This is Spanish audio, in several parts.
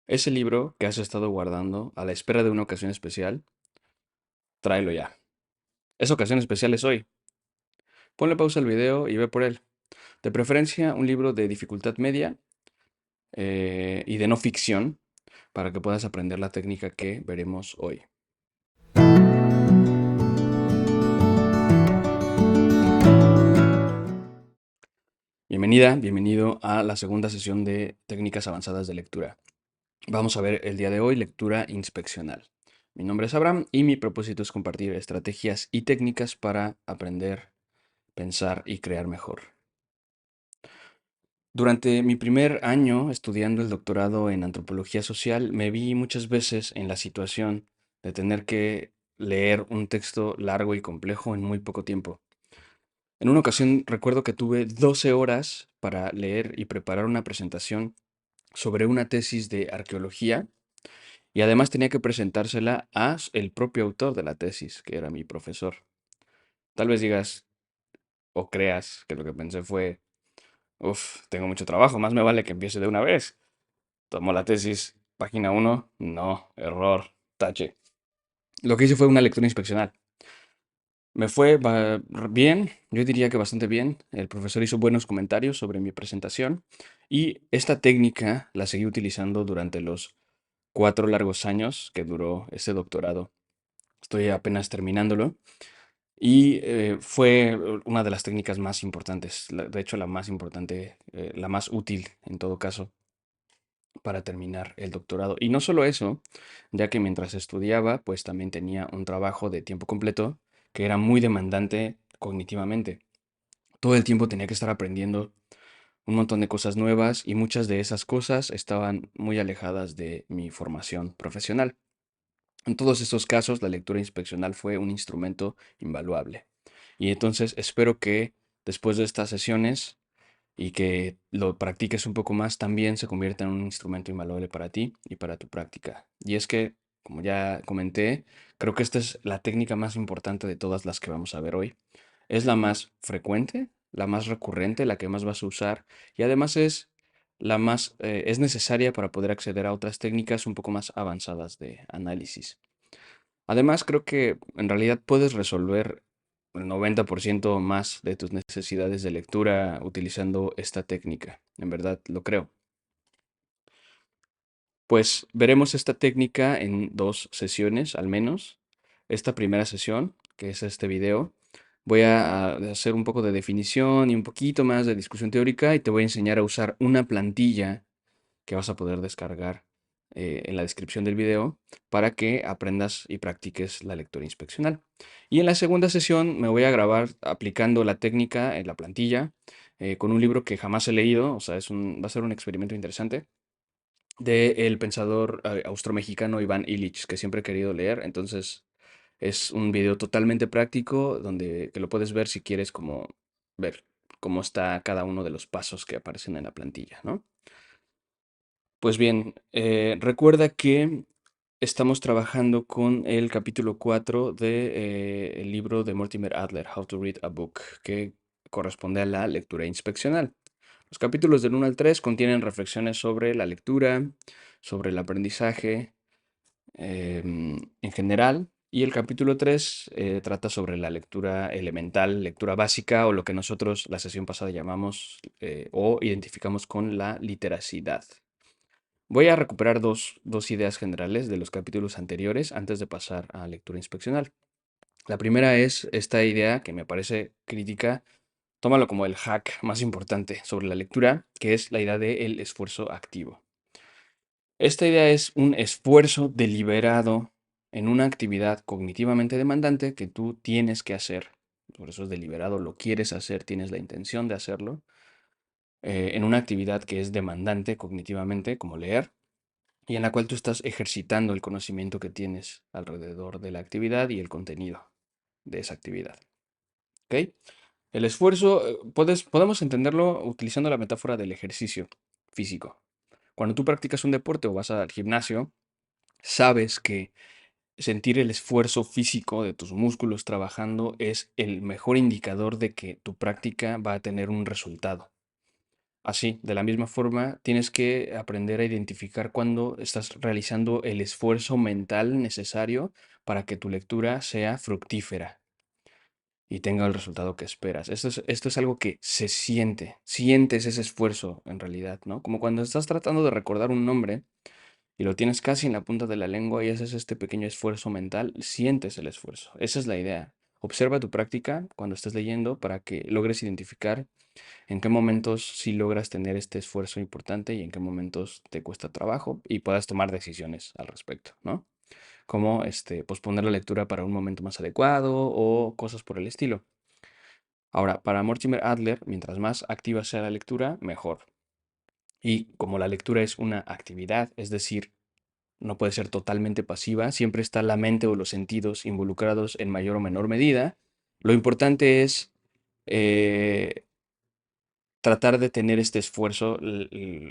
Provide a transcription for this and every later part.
Ese libro que has estado guardando a la espera de una ocasión especial, tráelo ya. Esa ocasión especial es hoy. Ponle pausa al video y ve por él. De preferencia, un libro de dificultad media y de no ficción para que puedas aprender la técnica que veremos hoy. Bienvenida, bienvenido a la segunda sesión de técnicas avanzadas de lectura. Vamos a ver el día de hoy lectura inspeccional. Mi nombre es Abraham y mi propósito es compartir estrategias y técnicas para aprender, pensar y crear mejor. Durante mi primer año estudiando el doctorado en antropología social, me vi muchas veces en la situación de tener que leer un texto largo y complejo en muy poco tiempo. En una ocasión recuerdo que tuve 12 horas para leer y preparar una presentación sobre una tesis de arqueología y además tenía que presentársela a el propio autor de la tesis, que era mi profesor. Tal vez digas o creas que lo que pensé fue, uff, tengo mucho trabajo, más me vale que empiece de una vez. Tomó la tesis, página uno, no, error, tache. Lo que hice fue una lectura inspeccional. Me fue bien, yo diría que bastante bien. El profesor hizo buenos comentarios sobre mi presentación y esta técnica la seguí utilizando durante los 4 largos años que duró ese doctorado. Estoy apenas terminándolo y fue una de las técnicas más importantes, de hecho la más importante, la más útil en todo caso para terminar el doctorado. Y no solo eso, ya que mientras estudiaba, pues también tenía un trabajo de tiempo completo que era muy demandante cognitivamente. Todo el tiempo tenía que estar aprendiendo un montón de cosas nuevas y muchas de esas cosas estaban muy alejadas de mi formación profesional. En todos estos casos, la lectura inspeccional fue un instrumento invaluable. Y entonces espero que después de estas sesiones y que lo practiques un poco más, también se convierta en un instrumento invaluable para ti y para tu práctica. Y es que, como ya comenté, creo que esta es la técnica más importante de todas las que vamos a ver hoy. Es la más frecuente, la más recurrente, la que más vas a usar y además es la más es necesaria para poder acceder a otras técnicas un poco más avanzadas de análisis. Además, creo que en realidad puedes resolver el 90% o más de tus necesidades de lectura utilizando esta técnica. En verdad, lo creo. Pues veremos esta técnica en 2 sesiones al menos. Esta primera sesión, que es este video, voy a hacer un poco de definición y un poquito más de discusión teórica y te voy a enseñar a usar una plantilla que vas a poder descargar en la descripción del video para que aprendas y practiques la lectura inspeccional. Y en la segunda sesión me voy a grabar aplicando la técnica en la plantilla con un libro que jamás he leído, o sea, va a ser un experimento interesante, del pensador austromexicano Iván Illich, que siempre he querido leer. Entonces es un video totalmente práctico donde que lo puedes ver si quieres como ver cómo está cada uno de los pasos que aparecen en la plantilla, ¿no? Pues bien, recuerda que estamos trabajando con el capítulo 4 de, el libro de Mortimer Adler, How to Read a Book, que corresponde a la lectura inspeccional. Los capítulos del 1 al 3 contienen reflexiones sobre la lectura, sobre el aprendizaje en general, y el capítulo 3 trata sobre la lectura elemental, lectura básica, o lo que nosotros la sesión pasada llamamos o identificamos con la literacidad. Voy a recuperar dos ideas generales de los capítulos anteriores antes de pasar a lectura inspeccional. La primera es esta idea que me parece crítica, tómalo como el hack más importante sobre la lectura, que es la idea del esfuerzo activo. Esta idea es un esfuerzo deliberado en una actividad cognitivamente demandante que tú tienes que hacer. Por eso es deliberado, lo quieres hacer, tienes la intención de hacerlo, en una actividad que es demandante cognitivamente, como leer y en la cual tú estás ejercitando el conocimiento que tienes alrededor de la actividad y el contenido de esa actividad. ¿Ok? El esfuerzo, podemos entenderlo utilizando la metáfora del ejercicio físico. Cuando tú practicas un deporte o vas al gimnasio, sabes que sentir el esfuerzo físico de tus músculos trabajando es el mejor indicador de que tu práctica va a tener un resultado. Así, de la misma forma, tienes que aprender a identificar cuando estás realizando el esfuerzo mental necesario para que tu lectura sea fructífera y tenga el resultado que esperas. Esto es algo que se siente, sientes ese esfuerzo en realidad, ¿no? Como cuando estás tratando de recordar un nombre y lo tienes casi en la punta de la lengua y haces este pequeño esfuerzo mental, sientes el esfuerzo. Esa es la idea. Observa tu práctica cuando estés leyendo para que logres identificar en qué momentos sí logras tener este esfuerzo importante y en qué momentos te cuesta trabajo y puedas tomar decisiones al respecto, ¿no? Como posponer la lectura para un momento más adecuado o cosas por el estilo. Ahora, para Mortimer Adler, mientras más activa sea la lectura, mejor. Y como la lectura es una actividad, es decir, no puede ser totalmente pasiva, siempre está la mente o los sentidos involucrados en mayor o menor medida, lo importante es eh, tratar de tener este esfuerzo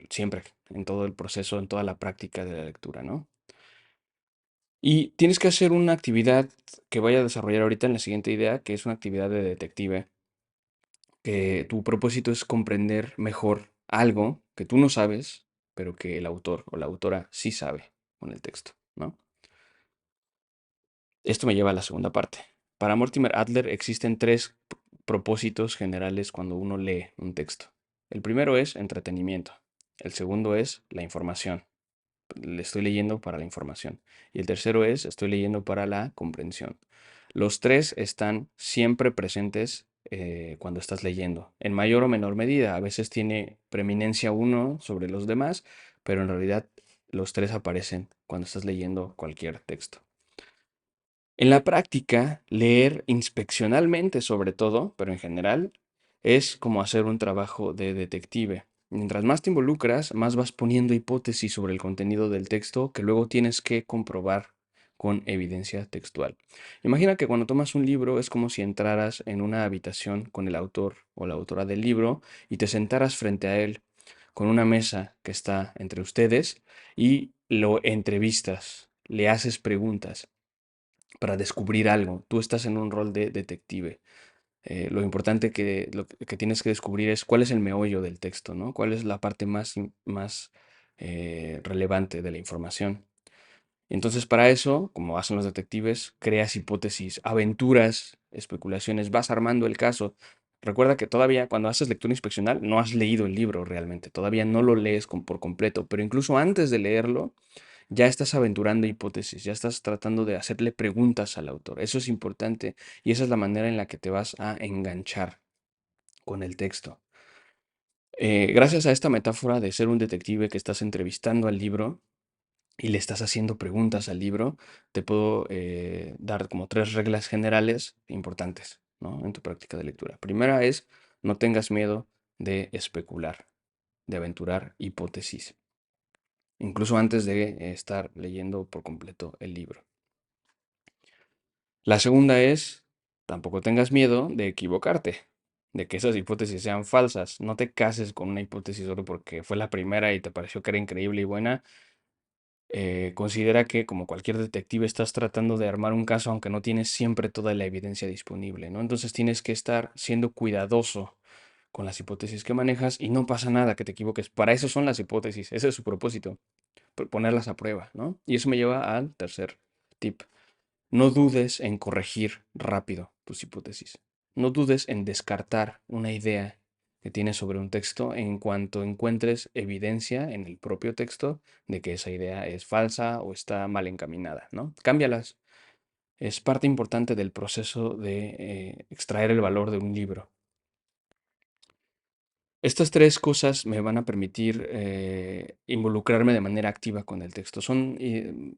siempre, en todo el proceso, en toda la práctica de la lectura, ¿no? Y tienes que hacer una actividad que voy a desarrollar ahorita en la siguiente idea, que es una actividad de detective, que tu propósito es comprender mejor algo que tú no sabes, pero que el autor o la autora sí sabe con el texto, ¿no? Esto me lleva a la segunda parte. Para Mortimer Adler existen tres propósitos generales cuando uno lee un texto. El primero es entretenimiento. El segundo es la información. Le estoy leyendo para la información. Y el tercero es estoy leyendo para la comprensión. Los tres están siempre presentes cuando estás leyendo, en mayor o menor medida. A veces tiene preeminencia uno sobre los demás, pero en realidad los tres aparecen cuando estás leyendo cualquier texto. En la práctica, leer inspeccionalmente sobre todo, pero en general, es como hacer un trabajo de detective. Mientras más te involucras, más vas poniendo hipótesis sobre el contenido del texto que luego tienes que comprobar con evidencia textual. Imagina que cuando tomas un libro es como si entraras en una habitación con el autor o la autora del libro y te sentaras frente a él con una mesa que está entre ustedes y lo entrevistas, le haces preguntas para descubrir algo. Tú estás en un rol de detective. Lo importante lo que tienes que descubrir es cuál es el meollo del texto, ¿no? Cuál es la parte más relevante de la información. Entonces, para eso, como hacen los detectives, creas hipótesis, aventuras, especulaciones, vas armando el caso. Recuerda que todavía cuando haces lectura inspeccional no has leído el libro realmente, todavía no lo lees por completo, pero incluso antes de leerlo, ya estás aventurando hipótesis, ya estás tratando de hacerle preguntas al autor. Eso es importante y esa es la manera en la que te vas a enganchar con el texto. Gracias a esta metáfora de ser un detective que estás entrevistando al libro y le estás haciendo preguntas al libro, te puedo dar como tres reglas generales importantes, ¿no? En tu práctica de lectura. Primera es, no tengas miedo de especular, de aventurar hipótesis, incluso antes de estar leyendo por completo el libro. La segunda es, tampoco tengas miedo de equivocarte, de que esas hipótesis sean falsas. No te cases con una hipótesis solo porque fue la primera y te pareció que era increíble y buena. Considera que, como cualquier detective, estás tratando de armar un caso aunque no tienes siempre toda la evidencia disponible, ¿no? Entonces tienes que estar siendo cuidadoso con las hipótesis que manejas y no pasa nada que te equivoques. Para eso son las hipótesis, ese es su propósito, ponerlas a prueba, ¿no? Y eso me lleva al tercer tip. No dudes en corregir rápido tus hipótesis. No dudes en descartar una idea que tienes sobre un texto en cuanto encuentres evidencia en el propio texto de que esa idea es falsa o está mal encaminada, ¿no? Cámbialas. Es parte importante del proceso de extraer el valor de un libro. Estas tres cosas me van a permitir involucrarme de manera activa con el texto. Son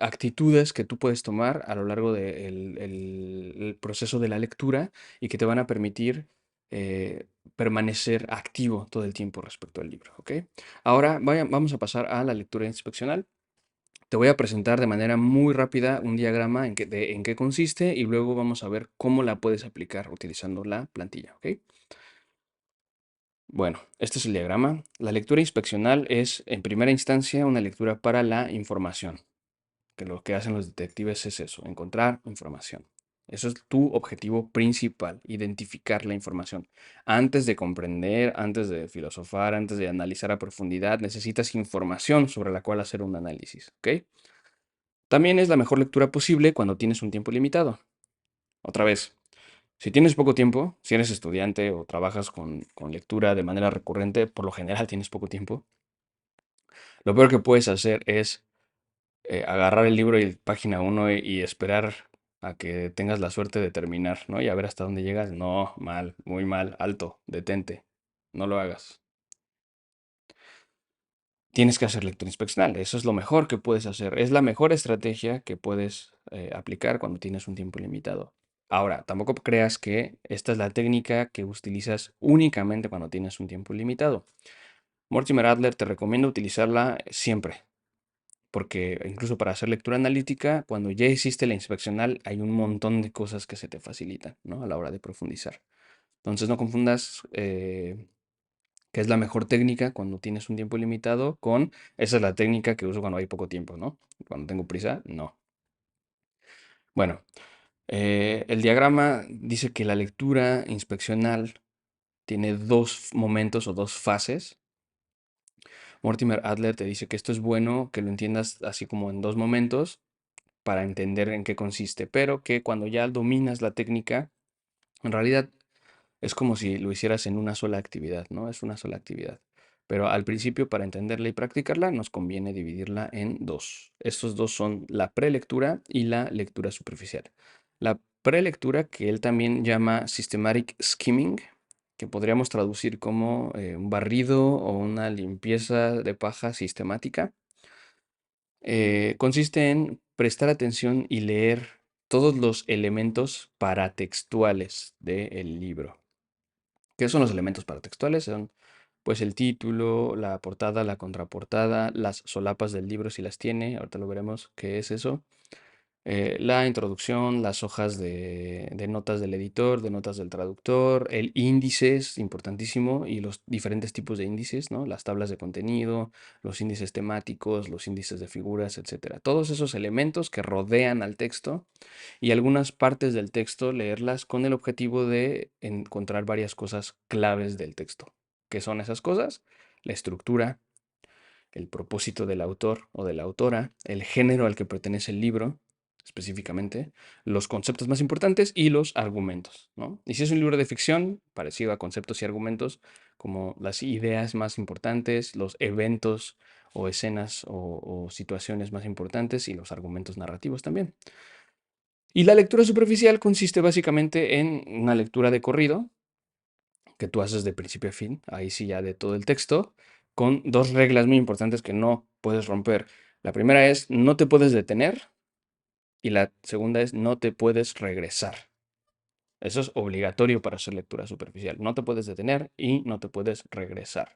actitudes que tú puedes tomar a lo largo del el proceso de la lectura y que te van a permitir permanecer activo todo el tiempo respecto al libro, ¿ok? Ahora vamos a pasar a la lectura inspeccional. Te voy a presentar de manera muy rápida un diagrama en qué consiste y luego vamos a ver cómo la puedes aplicar utilizando la plantilla, ¿ok? Bueno, este es el diagrama. La lectura inspeccional es, en primera instancia, una lectura para la información, que lo que hacen los detectives es eso, encontrar información. Eso es tu objetivo principal, identificar la información. Antes de comprender, antes de filosofar, antes de analizar a profundidad, necesitas información sobre la cual hacer un análisis, ¿ok? También es la mejor lectura posible cuando tienes un tiempo limitado. Otra vez, si tienes poco tiempo, si eres estudiante o trabajas con lectura de manera recurrente, por lo general tienes poco tiempo, lo peor que puedes hacer es agarrar el libro y página uno y esperar a que tengas la suerte de terminar, ¿no? Y a ver hasta dónde llegas. No, mal, muy mal, alto, detente, no lo hagas. Tienes que hacer lectura inspeccional, eso es lo mejor que puedes hacer, es la mejor estrategia que puedes aplicar cuando tienes un tiempo limitado. Ahora, tampoco creas que esta es la técnica que utilizas únicamente cuando tienes un tiempo limitado. Mortimer Adler te recomienda utilizarla siempre, porque incluso para hacer lectura analítica, cuando ya hiciste la inspeccional, hay un montón de cosas que se te facilitan, ¿no? A la hora de profundizar. Entonces no confundas que es la mejor técnica cuando tienes un tiempo limitado con esa es la técnica que uso cuando hay poco tiempo, ¿no? Cuando tengo prisa, no. Bueno, el diagrama dice que la lectura inspeccional tiene dos momentos o dos fases. Mortimer Adler te dice que esto es bueno, que lo entiendas así como en dos momentos para entender en qué consiste, pero que cuando ya dominas la técnica, en realidad es como si lo hicieras en una sola actividad, ¿no? Es una sola actividad. Pero al principio, para entenderla y practicarla, nos conviene dividirla en dos. Estos dos son la prelectura y la lectura superficial. La prelectura, que él también llama systematic skimming, que podríamos traducir como un barrido o una limpieza de paja sistemática, consiste en prestar atención y leer todos los elementos paratextuales del libro. ¿Qué son los elementos paratextuales? Son pues el título, la portada, la contraportada, las solapas del libro si las tiene, ahorita lo veremos qué es eso, la introducción, las hojas de notas del editor, de notas del traductor, el índice es importantísimo y los diferentes tipos de índices, ¿no? Las tablas de contenido, los índices temáticos, los índices de figuras, etcétera. Todos esos elementos que rodean al texto y algunas partes del texto leerlas con el objetivo de encontrar varias cosas claves del texto. ¿Qué son esas cosas? La estructura, el propósito del autor o de la autora, el género al que pertenece el libro, específicamente, los conceptos más importantes y los argumentos, ¿no? Y si es un libro de ficción, parecido a conceptos y argumentos, como las ideas más importantes, los eventos o escenas o situaciones más importantes y los argumentos narrativos también. Y la lectura superficial consiste básicamente en una lectura de corrido, que tú haces de principio a fin, ahí sí ya de todo el texto, con dos reglas muy importantes que no puedes romper. La primera es no te puedes detener y la segunda es no te puedes regresar. Eso es obligatorio para hacer lectura superficial. No te puedes detener y no te puedes regresar.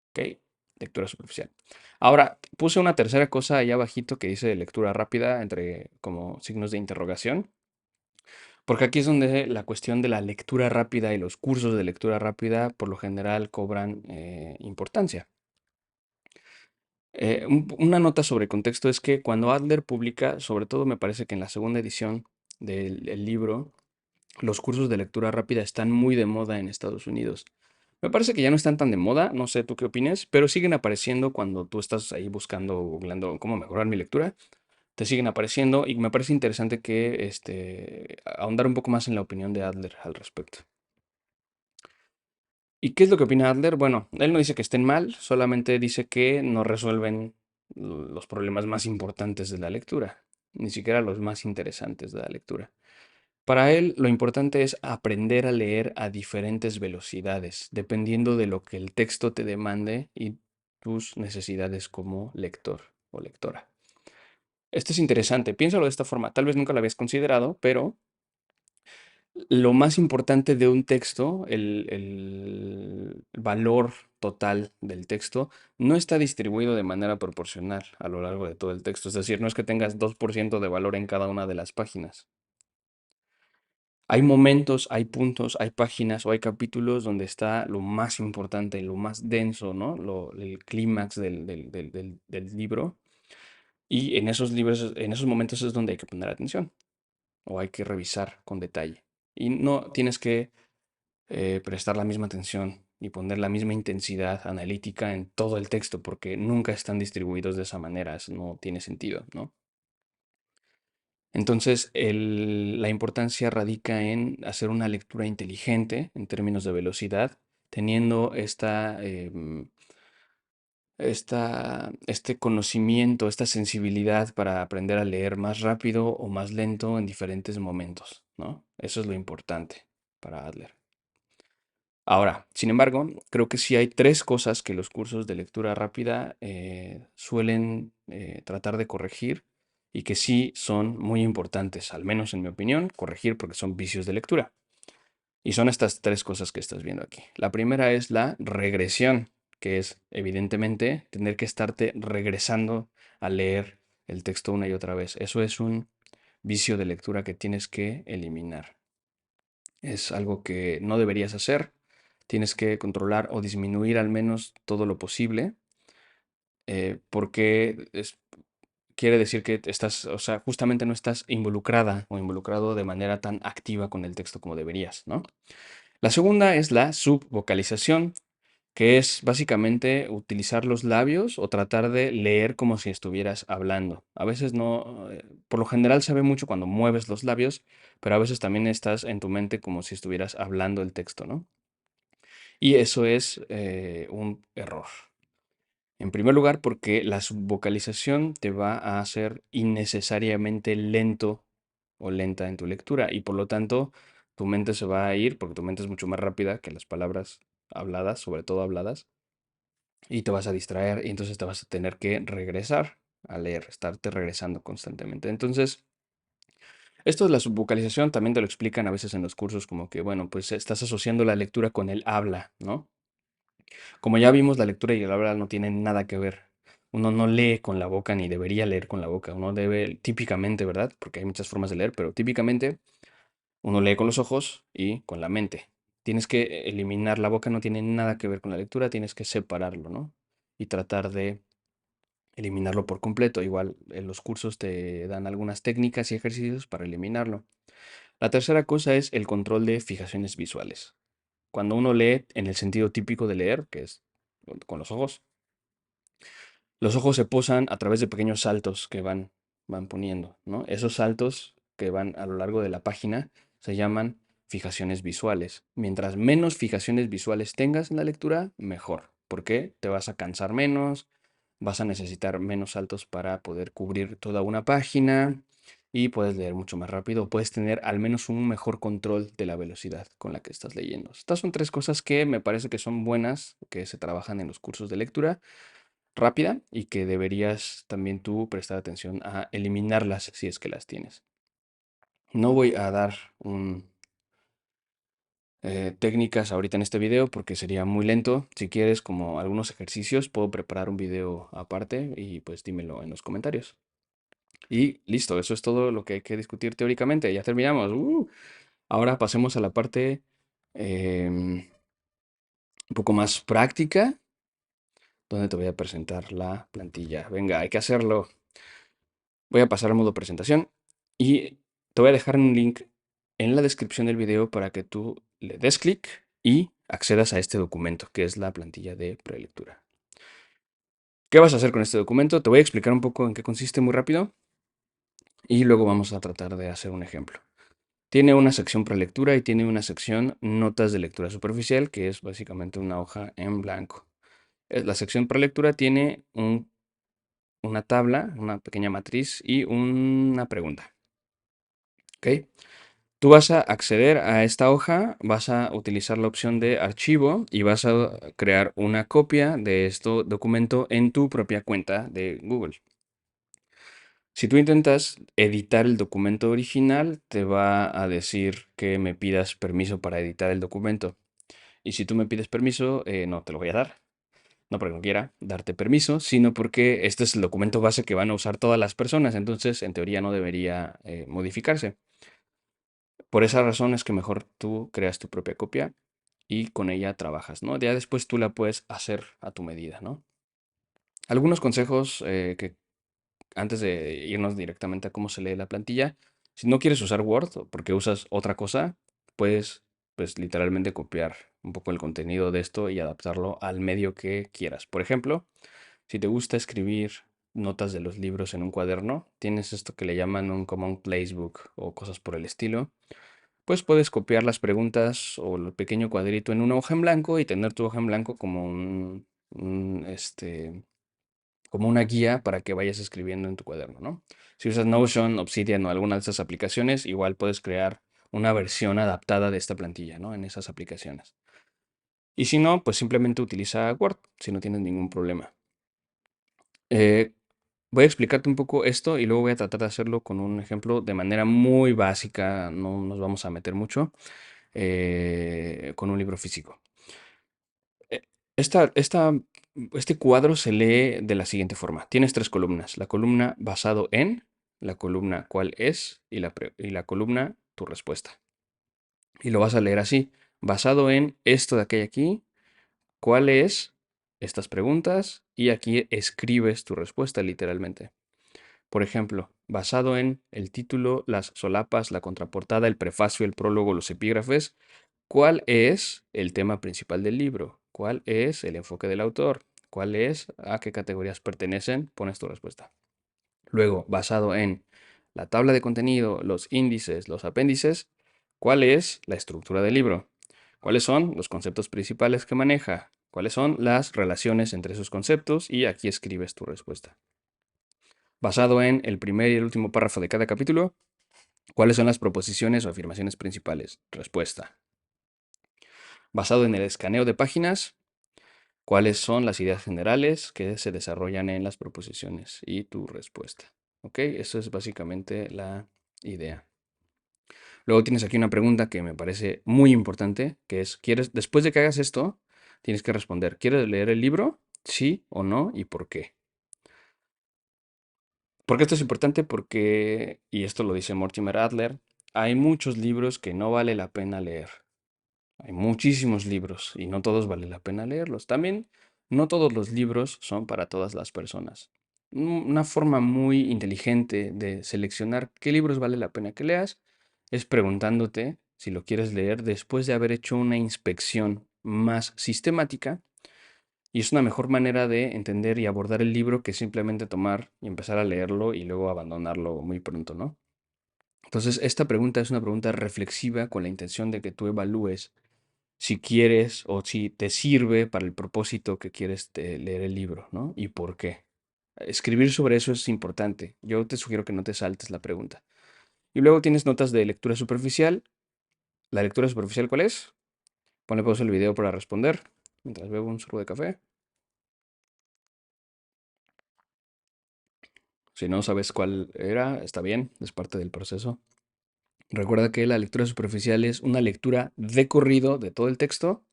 ¿Ok? Lectura superficial. Ahora, puse una tercera cosa allá abajito que dice lectura rápida entre como signos de interrogación. Porque aquí es donde la cuestión de la lectura rápida y los cursos de lectura rápida por lo general cobran importancia. Una nota sobre contexto es que cuando Adler publica, sobre todo me parece que en la segunda edición del libro, los cursos de lectura rápida están muy de moda en Estados Unidos. Me parece que ya no están tan de moda, no sé tú qué opines, pero siguen apareciendo cuando tú estás ahí buscando, googleando cómo mejorar mi lectura. Te siguen apareciendo y me parece interesante que ahondar un poco más en la opinión de Adler al respecto. ¿Y qué es lo que opina Adler? Bueno, él no dice que estén mal, solamente dice que no resuelven los problemas más importantes de la lectura, ni siquiera los más interesantes de la lectura. Para él, lo importante es aprender a leer a diferentes velocidades, dependiendo de lo que el texto te demande y tus necesidades como lector o lectora. Esto es interesante, piénsalo de esta forma, tal vez nunca lo habías considerado, pero lo más importante de un texto, el valor total del texto, no está distribuido de manera proporcional a lo largo de todo el texto. Es decir, no es que tengas 2% de valor en cada una de las páginas. Hay momentos, hay puntos, hay páginas o hay capítulos donde está lo más importante, lo más denso, ¿no? El clímax del libro. Y en esos libros, en esos momentos es donde hay que poner atención. o hay que revisar con detalle. Y no tienes que prestar la misma atención y poner la misma intensidad analítica en todo el texto, porque nunca están distribuidos de esa manera, eso no tiene sentido, ¿no? Entonces, la importancia radica en hacer una lectura inteligente en términos de velocidad, teniendo este conocimiento, esta sensibilidad para aprender a leer más rápido o más lento en diferentes momentos, ¿no? Eso es lo importante para Adler. Ahora, sin embargo, creo que sí hay tres cosas que los cursos de lectura rápida suelen tratar de corregir y que sí son muy importantes, al menos en mi opinión, corregir porque son vicios de lectura. Y son estas tres cosas que estás viendo aquí. La primera es la regresión, que es evidentemente tener que estarte regresando a leer el texto una y otra vez. Eso es un vicio de lectura que tienes que eliminar. Es algo que no deberías hacer. Tienes que controlar o disminuir al menos todo lo posible, porque quiere decir que estás, o sea, justamente no estás involucrada o involucrado de manera tan activa con el texto como deberías, ¿no? La segunda es la subvocalización, que es básicamente utilizar los labios o tratar de leer como si estuvieras hablando. A veces no, por lo general se ve mucho cuando mueves los labios, pero a veces también estás en tu mente como si estuvieras hablando el texto, ¿no? Y eso es un error. En primer lugar, porque la subvocalización te va a hacer innecesariamente lento o lenta en tu lectura y por lo tanto tu mente se va a ir, porque tu mente es mucho más rápida que las palabras habladas, sobre todo habladas, y te vas a distraer y entonces te vas a tener que regresar a leer, estarte regresando constantemente. Entonces, esto de la subvocalización también te lo explican a veces en los cursos como que, bueno, pues estás asociando la lectura con el habla, ¿no? Como ya vimos, la lectura y el habla no tienen nada que ver. Uno no lee con la boca ni debería leer con la boca. Uno debe, típicamente, ¿verdad? Porque hay muchas formas de leer, pero típicamente uno lee con los ojos y con la mente. Tienes que eliminar la boca, no tiene nada que ver con la lectura, tienes que separarlo, ¿no? Y tratar de eliminarlo por completo. Igual en los cursos te dan algunas técnicas y ejercicios para eliminarlo. La tercera cosa es el control de fijaciones visuales. Cuando uno lee en el sentido típico de leer, que es con los ojos se posan a través de pequeños saltos que van poniendo, ¿no? Esos saltos que van a lo largo de la página se llaman fijaciones visuales. Mientras menos fijaciones visuales tengas en la lectura, mejor. Porque te vas a cansar menos, vas a necesitar menos saltos para poder cubrir toda una página y puedes leer mucho más rápido. Puedes tener al menos un mejor control de la velocidad con la que estás leyendo. Estas son tres cosas que me parece que son buenas, que se trabajan en los cursos de lectura rápida y que deberías también tú prestar atención a eliminarlas si es que las tienes. No voy a dar técnicas ahorita en este video porque sería muy lento. Si quieres como algunos ejercicios, puedo preparar un video aparte y pues dímelo en los comentarios. Y listo, eso es todo lo que hay que discutir teóricamente. Ya terminamos. Ahora pasemos a la parte un poco más práctica, donde te voy a presentar la plantilla. Venga, hay que hacerlo. Voy a pasar a modo presentación y te voy a dejar un link en la descripción del video para que tú le des clic y accedas a este documento, que es la plantilla de prelectura. ¿Qué vas a hacer con este documento? Te voy a explicar un poco en qué consiste muy rápido y luego vamos a tratar de hacer un ejemplo. Tiene una sección prelectura y tiene una sección notas de lectura superficial, que es básicamente una hoja en blanco. La sección prelectura tiene una tabla, una pequeña matriz y una pregunta. ¿Ok? Tú vas a acceder a esta hoja, vas a utilizar la opción de archivo y vas a crear una copia de este documento en tu propia cuenta de Google. Si tú intentas editar el documento original, te va a decir que me pidas permiso para editar el documento. Y si tú me pides permiso, no te lo voy a dar. No porque no quiera darte permiso, sino porque este es el documento base que van a usar todas las personas. Entonces, en teoría, no debería modificarse. Por esa razón es que mejor tú creas tu propia copia y con ella trabajas, ¿no? Ya después tú la puedes hacer a tu medida, ¿no? Algunos consejos que antes de irnos directamente a cómo se lee la plantilla, Si no quieres usar Word porque usas otra cosa, puedes pues literalmente copiar un poco el contenido de esto y adaptarlo al medio que quieras. Por ejemplo, si te gusta escribir notas de los libros en un cuaderno, tienes esto que le llaman un Common Placebook o cosas por el estilo, pues puedes copiar las preguntas o el pequeño cuadrito en una hoja en blanco y tener tu hoja en blanco como como una guía para que vayas escribiendo en tu cuaderno, ¿no? Si usas Notion, Obsidian o alguna de esas aplicaciones, igual puedes crear una versión adaptada de esta plantilla, ¿no? En esas aplicaciones. Y si no, pues simplemente utiliza Word, si no tienes ningún problema. Eh, Voy a explicarte un poco esto y luego voy a tratar de hacerlo con un ejemplo de manera muy básica, no nos vamos a meter mucho, con un libro físico. Eh, Esta, esta, este cuadro se lee de la siguiente forma. Tienes tres columnas. La columna basado en, la columna cuál es y la columna tu respuesta. Y lo vas a leer así. Basado en esto de aquí, aquí, cuál es estas preguntas y aquí escribes tu respuesta literalmente. Por ejemplo, basado en el título, las solapas, la contraportada, el prefacio, el prólogo, los epígrafes, ¿cuál es el tema principal del libro? ¿Cuál es el enfoque del autor? ¿Cuál es a qué categorías pertenecen? Pones tu respuesta. Luego, basado en la tabla de contenido, los índices, los apéndices, ¿cuál es la estructura del libro? ¿Cuáles son los conceptos principales que maneja? ¿Cuáles son las relaciones entre esos conceptos? Y aquí escribes tu respuesta. Basado en el primer y el último párrafo de cada capítulo, ¿cuáles son las proposiciones o afirmaciones principales? Respuesta. Basado en el escaneo de páginas, ¿cuáles son las ideas generales que se desarrollan en las proposiciones? Y tu respuesta. ¿Ok? Eso es básicamente la idea. Luego tienes aquí una pregunta que me parece muy importante, que es, después de que hagas esto, tienes que responder, ¿quieres leer el libro? Sí o no y por qué. ¿Por qué esto es importante? Porque, y esto lo dice Mortimer Adler, hay muchos libros que no vale la pena leer. Hay muchísimos libros y no todos vale la pena leerlos. También no todos los libros son para todas las personas. Una forma muy inteligente de seleccionar qué libros vale la pena que leas es preguntándote si lo quieres leer después de haber hecho una inspección más sistemática y es una mejor manera de entender y abordar el libro que simplemente tomar y empezar a leerlo y luego abandonarlo muy pronto, ¿no? Entonces, esta pregunta es una pregunta reflexiva con la intención de que tú evalúes si quieres o si te sirve para el propósito que quieres leer el libro, ¿no? Y por qué. Escribir sobre eso es importante. Yo te sugiero que no te saltes la pregunta. Y luego tienes notas de lectura superficial. ¿La lectura superficial cuál es? Ponle pausa el video para responder mientras bebo un sorbo de café. Si no sabes cuál era, está bien, es parte del proceso. Recuerda que la lectura superficial es una lectura de corrido de todo el texto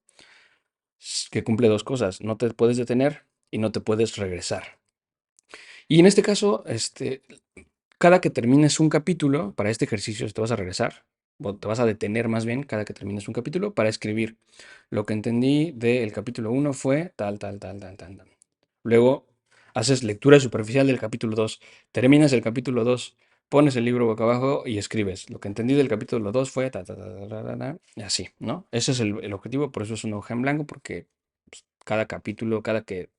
que cumple dos cosas. No te puedes detener y no te puedes regresar. Y en este caso, cada que termines un capítulo, para este ejercicio te vas a regresar, o te vas a detener más bien cada que termines un capítulo para escribir. Lo que entendí del capítulo uno fue tal, tal, tal, tal, tal, tal. Luego haces lectura superficial del capítulo 2, terminas el capítulo 2, pones el libro boca abajo y escribes. Lo que entendí del capítulo 2 fue ta, ta, ta, ta, ta, ta, y así, ¿no? Ese es el objetivo, por eso es una hoja en blanco, porque pues, cada capítulo, cada que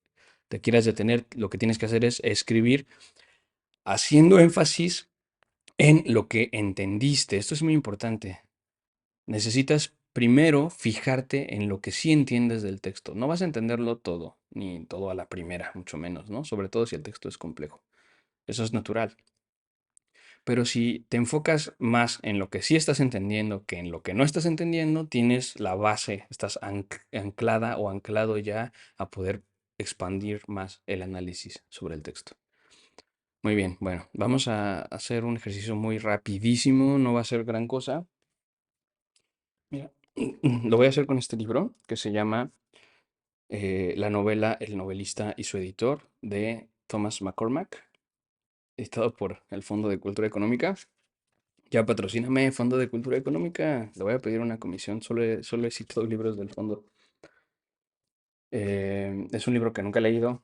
te quieras detener, lo que tienes que hacer es escribir haciendo énfasis en lo que entendiste. Esto es muy importante. Necesitas primero fijarte en lo que sí entiendes del texto. No vas a entenderlo todo, ni todo a la primera, mucho menos, ¿no? Sobre todo si el texto es complejo. Eso es natural. Pero si te enfocas más en lo que sí estás entendiendo que en lo que no estás entendiendo, tienes la base, estás anclada o anclado ya a poder expandir más el análisis sobre el texto. Muy bien, bueno, vamos a hacer un ejercicio muy rapidísimo, no va a ser gran cosa. Mira, lo voy a hacer con este libro que se llama la novela El novelista y su editor de Thomas McCormack, editado por el Fondo de Cultura Económica. Ya patrocíname, Fondo de Cultura Económica. Le voy a pedir una comisión, solo he citado libros del fondo. Es un libro que nunca he leído.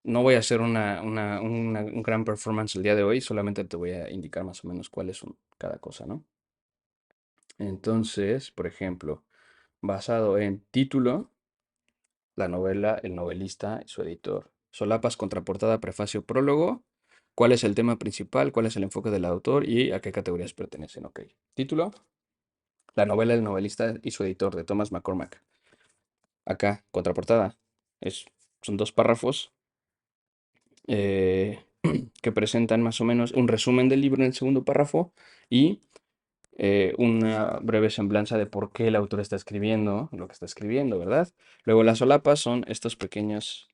No voy a hacer un gran performance el día de hoy, solamente te voy a indicar más o menos cuáles son cada cosa, ¿no? Entonces, por ejemplo, basado en título, la novela, el novelista y su editor. Solapas, contraportada, prefacio, prólogo. ¿Cuál es el tema principal? ¿Cuál es el enfoque del autor? ¿Y a qué categorías pertenecen? Ok. Título, la novela, el novelista y su editor, de Thomas McCormack. Acá, contraportada. Es, son dos párrafos eh, que presentan más o menos un resumen del libro en el segundo párrafo y una breve semblanza de por qué el autor está escribiendo lo que está escribiendo, ¿verdad? Luego las solapas son estos pequeños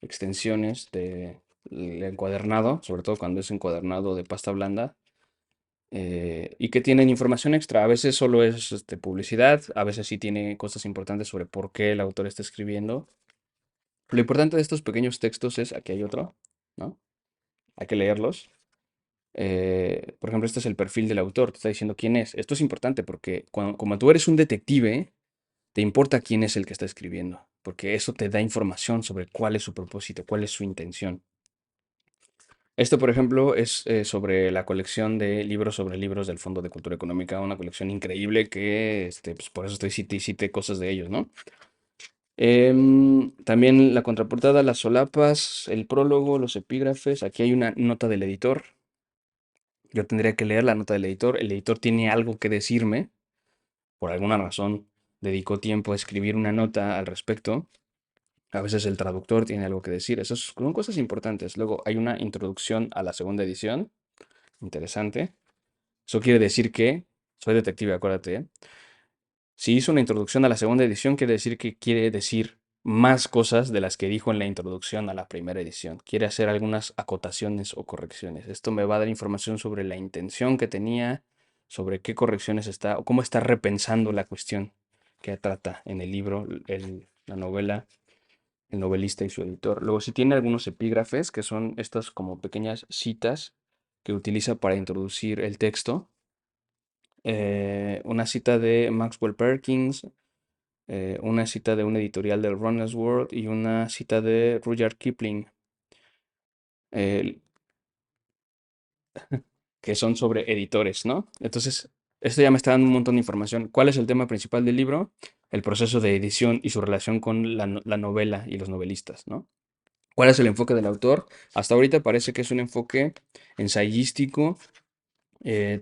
extensiones del encuadernado, sobre todo cuando es encuadernado de pasta blanda, y que tienen información extra. A veces solo es publicidad, a veces sí tiene cosas importantes sobre por qué el autor está escribiendo. Lo importante de estos pequeños textos es, aquí hay otro, ¿no? Hay que leerlos. Por ejemplo, este es el perfil del autor, te está diciendo quién es. Esto es importante porque como tú eres un detective, te importa quién es el que está escribiendo, porque eso te da información sobre cuál es su propósito, cuál es su intención. Esto, por ejemplo, es sobre la colección de libros sobre libros del Fondo de Cultura Económica, una colección increíble que, pues, por eso estoy cite y cite cosas de ellos, ¿no? También la contraportada, las solapas, el prólogo, los epígrafes. Aquí hay una nota del editor. Yo tendría que leer la nota del editor. El editor tiene algo que decirme. Por alguna razón, dedicó tiempo a escribir una nota al respecto. A veces el traductor tiene algo que decir. Esas son cosas importantes. Luego hay una introducción a la segunda edición. Interesante. Eso quiere decir que, soy detective, acuérdate, ¿eh? Si hizo una introducción a la segunda edición, quiere decir que quiere decir más cosas de las que dijo en la introducción a la primera edición. Quiere hacer algunas acotaciones o correcciones. Esto me va a dar información sobre la intención que tenía, sobre qué correcciones está, o cómo está repensando la cuestión que trata en el libro, la novela, el novelista y su editor. Luego, si tiene algunos epígrafes, que son estas como pequeñas citas que utiliza para introducir el texto. Una cita de Maxwell Perkins, una cita de un editorial del Runner's World y una cita de Rudyard Kipling, eh, que son sobre editores, ¿no? Entonces, esto ya me está dando un montón de información. ¿Cuál es el tema principal del libro? El proceso de edición y su relación con la novela y los novelistas, ¿no? ¿Cuál es el enfoque del autor? Hasta ahorita parece que es un enfoque ensayístico,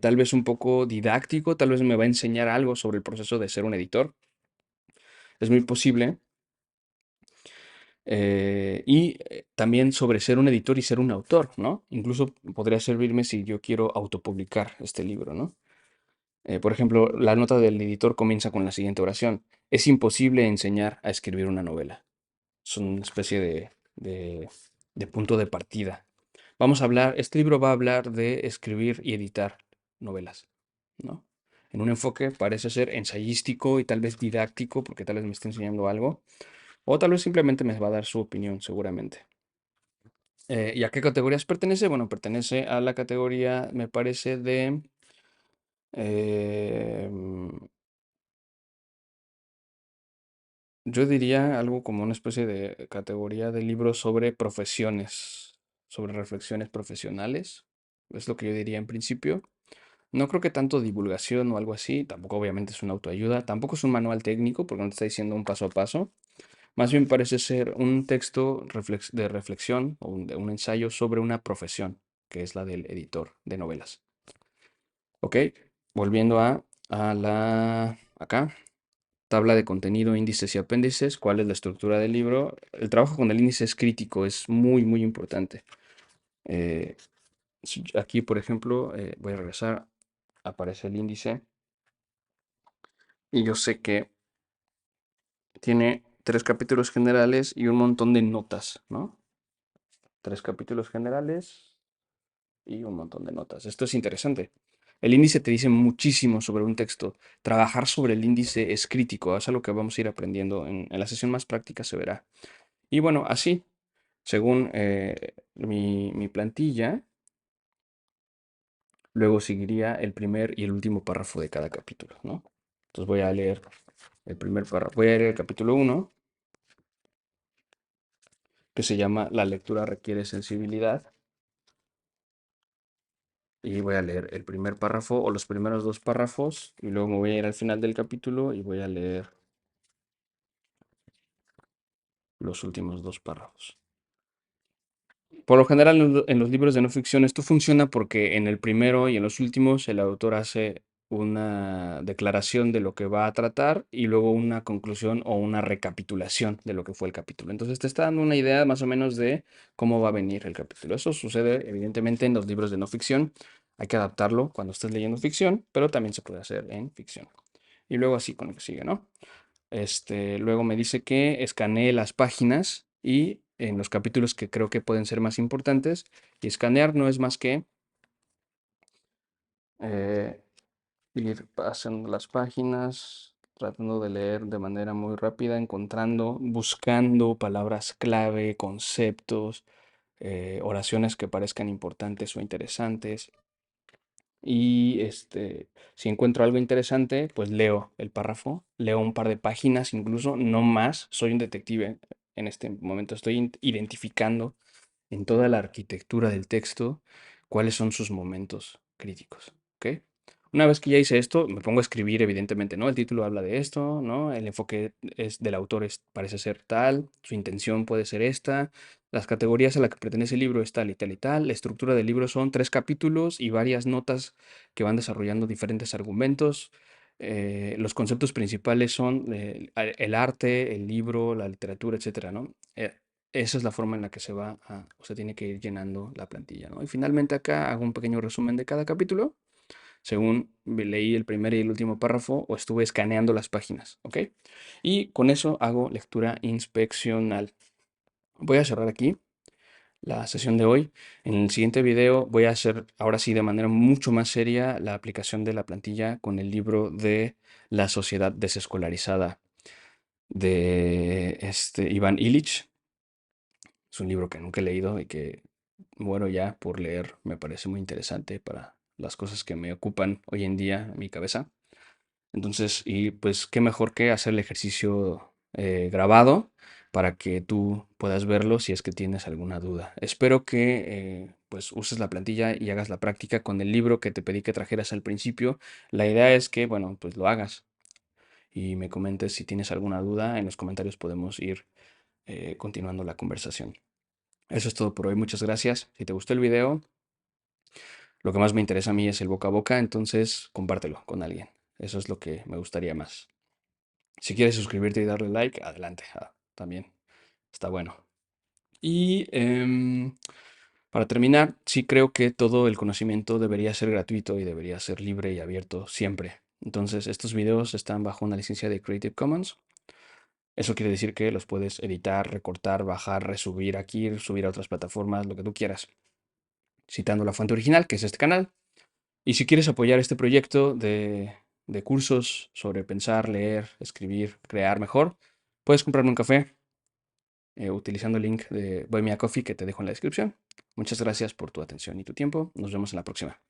tal vez un poco didáctico, tal vez me va a enseñar algo sobre el proceso de ser un editor. Es muy posible. También sobre ser un editor y ser un autor, ¿no? Incluso podría servirme si yo quiero autopublicar este libro, ¿no? Por ejemplo, la nota del editor comienza con la siguiente oración. Es imposible enseñar a escribir una novela. Es una especie de punto de partida. Este libro va a hablar de escribir y editar novelas, ¿no? En un enfoque parece ser ensayístico y tal vez didáctico, porque tal vez me esté enseñando algo, o tal vez simplemente me va a dar su opinión, seguramente. ¿Y a qué categorías pertenece? Bueno, pertenece a la categoría, me parece, de... yo diría algo como una especie de categoría de libros sobre profesiones, sobre reflexiones profesionales. Es lo que yo diría en principio. No creo que tanto divulgación o algo así, tampoco obviamente es una autoayuda, tampoco es un manual técnico porque no te está diciendo un paso a paso. Más bien parece ser un texto de reflexión o de un ensayo sobre una profesión, que es la del editor de novelas. Ok, volviendo acá, tabla de contenido, índices y apéndices, ¿cuál es la estructura del libro? El trabajo con el índice es crítico, es muy, muy importante. Eh, Aquí, por ejemplo, voy a regresar, aparece el índice y yo sé que tiene 3 capítulos generales y un montón de notas, ¿no? 3 capítulos generales y un montón de notas. Esto es interesante. El índice te dice muchísimo sobre un texto. Trabajar sobre el índice es crítico, es algo que vamos a ir aprendiendo en la sesión más práctica, se verá. Y bueno, así, según mi plantilla, luego seguiría el primer y el último párrafo de cada capítulo, ¿no? Entonces voy a leer el primer párrafo, voy a leer el capítulo 1 que se llama La lectura requiere sensibilidad. Y voy a leer el primer párrafo o los primeros dos párrafos y luego me voy a ir al final del capítulo y voy a leer los últimos dos párrafos. Por lo general, en los libros de no ficción esto funciona porque en el primero y en los últimos el autor hace una declaración de lo que va a tratar y luego una conclusión o una recapitulación de lo que fue el capítulo. Entonces te está dando una idea más o menos de cómo va a venir el capítulo. Eso sucede evidentemente en los libros de no ficción. Hay que adaptarlo cuando estés leyendo ficción, pero también se puede hacer en ficción. Y luego así con lo que sigue, ¿no? Luego me dice que escanee las páginas y en los capítulos que creo que pueden ser más importantes. Y escanear no es más que eh, ir pasando las páginas, tratando de leer de manera muy rápida, encontrando, buscando palabras clave, conceptos, oraciones que parezcan importantes o interesantes. Y si encuentro algo interesante, pues leo el párrafo, leo un par de páginas, incluso no más. Soy un detective en este momento. Estoy identificando en toda la arquitectura del texto cuáles son sus momentos críticos. ¿Ok? Una vez que ya hice esto, me pongo a escribir, evidentemente, ¿no? El título habla de esto, ¿no? El enfoque del autor parece ser tal, su intención puede ser esta, las categorías a las que pertenece el libro es tal y tal y tal, la estructura del libro son 3 capítulos y varias notas que van desarrollando diferentes argumentos. Los conceptos principales son el arte, el libro, la literatura, etcétera, ¿no? Esa es la forma en la que o se tiene que ir llenando la plantilla, ¿no? Y finalmente acá hago un pequeño resumen de cada capítulo, según leí el primer y el último párrafo o estuve escaneando las páginas, ¿ok? Y con eso hago lectura inspeccional. Voy a cerrar aquí la sesión de hoy. En el siguiente video voy a hacer, ahora sí, de manera mucho más seria, la aplicación de la plantilla con el libro de La sociedad desescolarizada de Iván Illich. Es un libro que nunca he leído y que muero ya por leer. Me parece muy interesante para las cosas que me ocupan hoy en día en mi cabeza. Entonces, y pues qué mejor que hacer el ejercicio grabado para que tú puedas verlo si es que tienes alguna duda. Espero que pues uses la plantilla y hagas la práctica con el libro que te pedí que trajeras al principio. La idea es que, bueno, pues lo hagas y me comentes si tienes alguna duda. En los comentarios podemos ir continuando la conversación. Eso es todo por hoy. Muchas gracias. Si te gustó el video, lo que más me interesa a mí es el boca a boca, entonces compártelo con alguien. Eso es lo que me gustaría más. Si quieres suscribirte y darle like, adelante. También está bueno. Y para terminar, sí creo que todo el conocimiento debería ser gratuito y debería ser libre y abierto siempre. Entonces, estos videos están bajo una licencia de Creative Commons. Eso quiere decir que los puedes editar, recortar, bajar, resubir aquí, subir a otras plataformas, lo que tú quieras, citando la fuente original, que es este canal. Y si quieres apoyar este proyecto de cursos sobre pensar, leer, escribir, crear mejor, puedes comprarme un café utilizando el link de Buy Me a Coffee que te dejo en la descripción. Muchas gracias por tu atención y tu tiempo. Nos vemos en la próxima.